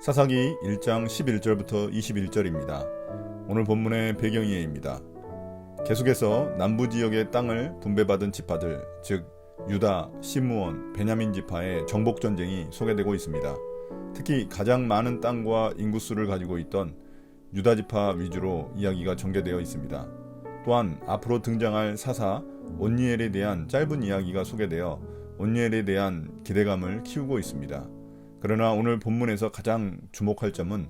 사사기 1장 11절부터 21절입니다. 오늘 본문의 배경이에입니다. 계속해서 남부 지역의 땅을 분배받은 지파들, 즉 유다, 시므온, 베냐민 지파의 정복전쟁이 소개되고 있습니다. 특히 가장 많은 땅과 인구수를 가지고 있던 유다 지파 위주로 이야기가 전개되어 있습니다. 또한 앞으로 등장할 사사 온니엘에 대한 짧은 이야기가 소개되어 온니엘에 대한 기대감을 키우고 있습니다. 그러나 오늘 본문에서 가장 주목할 점은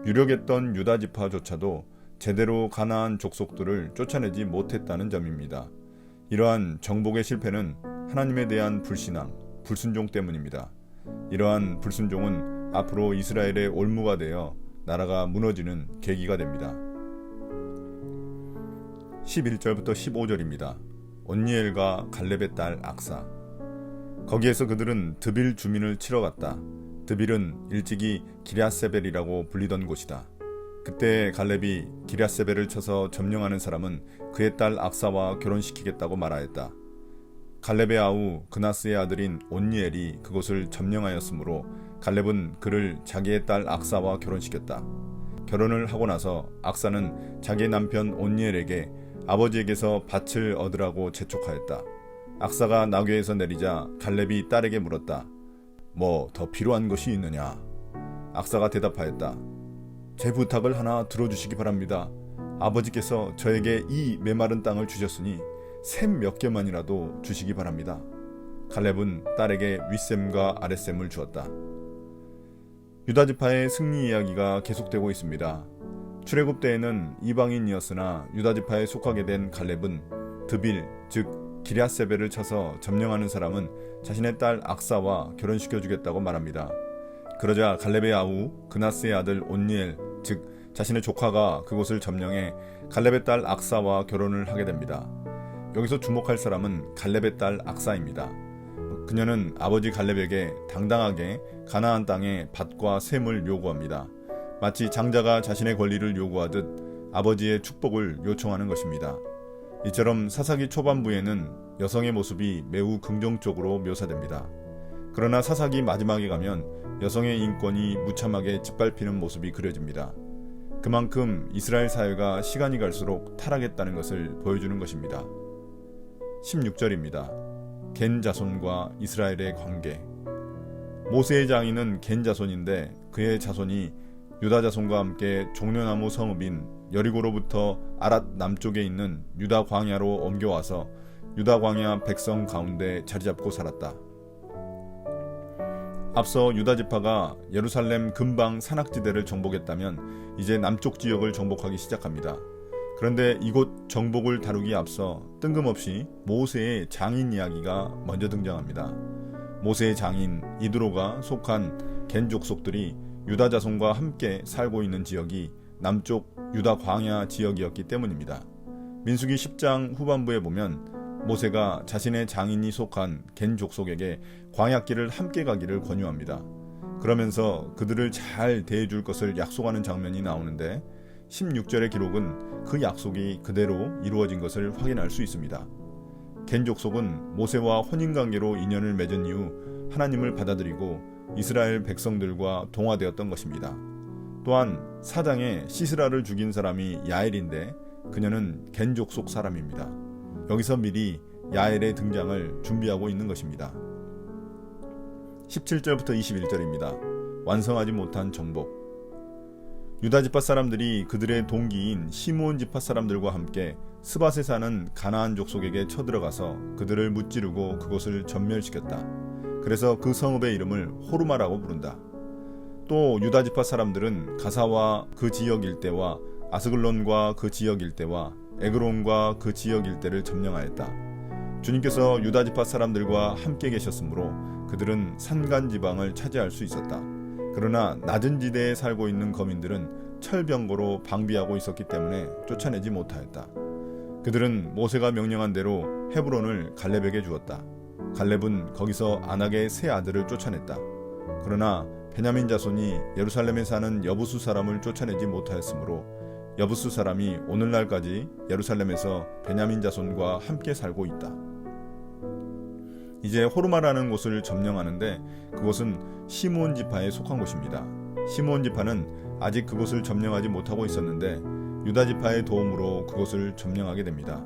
유력했던 유다 지파조차도 제대로 가나안 족속들을 쫓아내지 못했다는 점입니다. 이러한 정복의 실패는 하나님에 대한 불신앙, 불순종 때문입니다. 이러한 불순종은 앞으로 이스라엘의 올무가 되어 나라가 무너지는 계기가 됩니다. 11절부터 15절입니다. 온니엘과 갈렙의 딸 악사. 거기에서 그들은 드빌 주민을 치러 갔다. 드빌은 일찍이 기럇세벨이라고 불리던 곳이다. 그때 갈렙이 기럇세벨을 쳐서 점령하는 사람은 그의 딸 악사와 결혼시키겠다고 말하였다. 갈렙의 아우 그나스의 아들인 온니엘이 그곳을 점령하였으므로 갈렙은 그를 자기의 딸 악사와 결혼시켰다. 결혼을 하고 나서 악사는 자기 남편 온니엘에게 아버지에게서 밭을 얻으라고 재촉하였다. 악사가 나귀에서 내리자 갈렙이 딸에게 물었다. 뭐 더 필요한 것이 있느냐? 악사가 대답하였다. 제 부탁을 하나 들어주시기 바랍니다. 아버지께서 저에게 이 메마른 땅을 주셨으니 샘 몇 개만이라도 주시기 바랍니다. 갈렙은 딸에게 윗샘과 아랫샘을 주었다. 유다 지파의 승리 이야기가 계속되고 있습니다. 출애굽 때에는 이방인이었으나 유다 지파에 속하게 된 갈렙은 드빌, 즉 기럇세벨을 쳐서 점령하는 사람은 자신의 딸 악사와 결혼시켜주겠다고 말합니다. 그러자 갈렙의 아우 그나스의 아들 온니엘, 즉 자신의 조카가 그곳을 점령해 갈렙의 딸 악사와 결혼을 하게 됩니다. 여기서 주목할 사람은 갈렙의 딸 악사입니다. 그녀는 아버지 갈렙에게 당당하게 가나안 땅의 밭과 샘을 요구합니다. 마치 장자가 자신의 권리를 요구하듯 아버지의 축복을 요청하는 것입니다. 이처럼 사사기 초반부에는 여성의 모습이 매우 긍정적으로 묘사됩니다. 그러나 사사기 마지막에 가면 여성의 인권이 무참하게 짓밟히는 모습이 그려집니다. 그만큼 이스라엘 사회가 시간이 갈수록 타락했다는 것을 보여주는 것입니다. 16절입니다. 겐 자손과 이스라엘의 관계. 모세의 장인은 겐 자손인데 그의 자손이 유다 자손과 함께 종려나무 성읍인 여리고로부터 아랏 남쪽에 있는 유다 광야로 옮겨와서 유다 광야 백성 가운데 자리잡고 살았다. 앞서 유다 지파가 예루살렘 근방 산악지대를 정복했다면 이제 남쪽 지역을 정복하기 시작합니다. 그런데 이곳 정복을 다루기에 앞서 뜬금없이 모세의 장인 이야기가 먼저 등장합니다. 모세의 장인 이드로가 속한 겐 족속들이 유다 자손과 함께 살고 있는 지역이 남쪽 유다 광야 지역이었기 때문입니다. 민수기 10장 후반부에 보면 모세가 자신의 장인이 속한 겐 족속에게 광야길을 함께 가기를 권유합니다. 그러면서 그들을 잘 대해줄 것을 약속하는 장면이 나오는데 16절의 기록은 그 약속이 그대로 이루어진 것을 확인할 수 있습니다. 겐 족속은 모세와 혼인관계로 인연을 맺은 이후 하나님을 받아들이고 이스라엘 백성들과 동화되었던 것입니다. 또한 사장에 시스라를 죽인 사람이 야엘인데 그녀는 겐 족속 사람입니다. 여기서 미리 야엘의 등장을 준비하고 있는 것입니다. 17절부터 21절입니다. 완성하지 못한 정복. 유다 지파 사람들이 그들의 동기인 시므온 지파 사람들과 함께 스밧에 사는 가나안 족속에게 쳐들어가서 그들을 무찌르고 그곳을 전멸시켰다. 그래서 그 성읍의 이름을 호르마라고 부른다. 또 유다 지파 사람들은 가사와 그 지역 일대와 아스글론과 그 지역 일대와 에그론과 그 지역 일대를 점령하였다. 주님께서 유다 지파 사람들과 함께 계셨으므로 그들은 산간 지방을 차지할 수 있었다. 그러나 낮은 지대에 살고 있는 거민들은 철병거로 방비하고 있었기 때문에 쫓아내지 못하였다. 그들은 모세가 명령한 대로 헤브론을 갈렙에게 주었다. 갈렙은 거기서 아낙의 세 아들을 쫓아냈다. 그러나 베냐민 자손이 예루살렘에 사는 여부수 사람을 쫓아내지 못하였으므로 여부수 사람이 오늘날까지 예루살렘에서 베냐민 자손과 함께 살고 있다. 이제 호르마라는 곳을 점령하는데 그곳은 시므온 지파에 속한 곳입니다. 시므온 지파는 아직 그곳을 점령하지 못하고 있었는데 유다 지파의 도움으로 그곳을 점령하게 됩니다.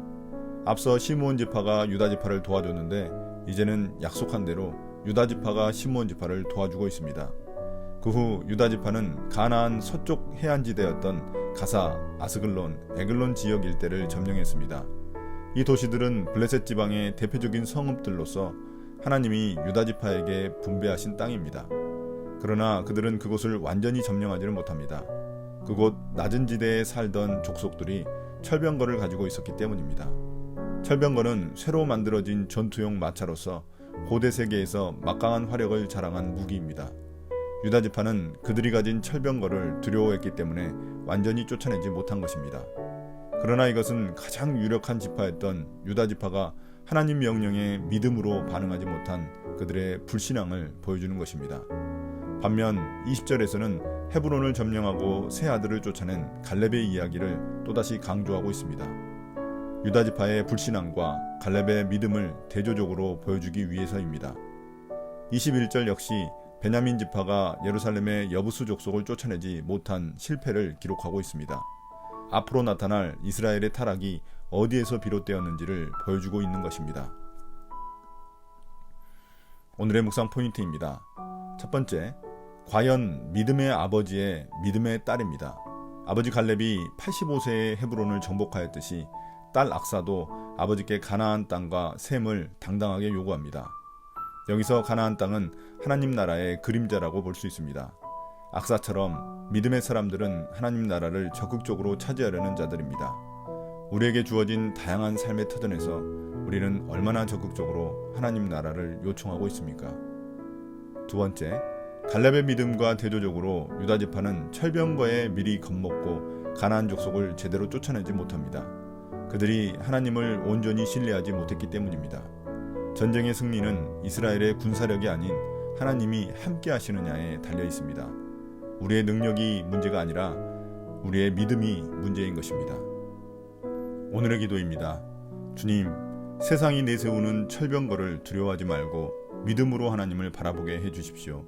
앞서 시므온 지파가 유다 지파를 도와줬는데 이제는 약속한 대로 유다 지파가 시므온 지파를 도와주고 있습니다. 그 후 유다 지파는 가나안 서쪽 해안지대였던 가사, 아스글론, 에글론 지역 일대를 점령했습니다. 이 도시들은 블레셋 지방의 대표적인 성읍들로서 하나님이 유다 지파에게 분배하신 땅입니다. 그러나 그들은 그곳을 완전히 점령하지는 못합니다. 그곳 낮은 지대에 살던 족속들이 철병거를 가지고 있었기 때문입니다. 철병거는 새로 만들어진 전투용 마차로서 고대 세계에서 막강한 화력을 자랑한 무기입니다. 유다 지파는 그들이 가진 철병거를 두려워했기 때문에 완전히 쫓아내지 못한 것입니다. 그러나 이것은 가장 유력한 지파였던 유다 지파가 하나님 명령에 믿음으로 반응하지 못한 그들의 불신앙을 보여주는 것입니다. 반면 20절에서는 헤브론을 점령하고 세 아들을 쫓아낸 갈렙의 이야기를 또다시 강조하고 있습니다. 유다 지파의 불신앙과 갈렙의 믿음을 대조적으로 보여주기 위해서입니다. 21절 역시 베냐민 지파가 예루살렘의 여부수 족속을 쫓아내지 못한 실패를 기록하고 있습니다. 앞으로 나타날 이스라엘의 타락이 어디에서 비롯되었는지를 보여주고 있는 것입니다. 오늘의 묵상 포인트입니다. 첫 번째, 과연 믿음의 아버지의 믿음의 딸입니다. 아버지 갈렙이 85세에 헤브론을 정복하였듯이 딸 악사도 아버지께 가나안 땅과 셈을 당당하게 요구합니다. 여기서 가나안 땅은 하나님 나라의 그림자라고 볼 수 있습니다. 악사처럼 믿음의 사람들은 하나님 나라를 적극적으로 차지하려는 자들입니다. 우리에게 주어진 다양한 삶의 터전에서 우리는 얼마나 적극적으로 하나님 나라를 요청하고 있습니까? 두 번째, 갈렙의 믿음과 대조적으로 유다 지파는 철병거에 미리 겁먹고 가나안 족속을 제대로 쫓아내지 못합니다. 그들이 하나님을 온전히 신뢰하지 못했기 때문입니다. 전쟁의 승리는 이스라엘의 군사력이 아닌 하나님이 함께 하시느냐에 달려 있습니다. 우리의 능력이 문제가 아니라 우리의 믿음이 문제인 것입니다. 오늘의 기도입니다. 주님, 세상이 내세우는 철병거를 두려워하지 말고 믿음으로 하나님을 바라보게 해주십시오.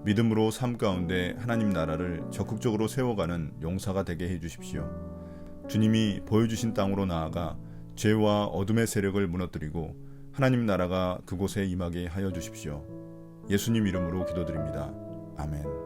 믿음으로 삶 가운데 하나님 나라를 적극적으로 세워가는 용사가 되게 해주십시오. 주님이 보여주신 땅으로 나아가 죄와 어둠의 세력을 무너뜨리고 하나님 나라가 그곳에 임하게 하여 주십시오. 예수님 이름으로 기도드립니다. 아멘.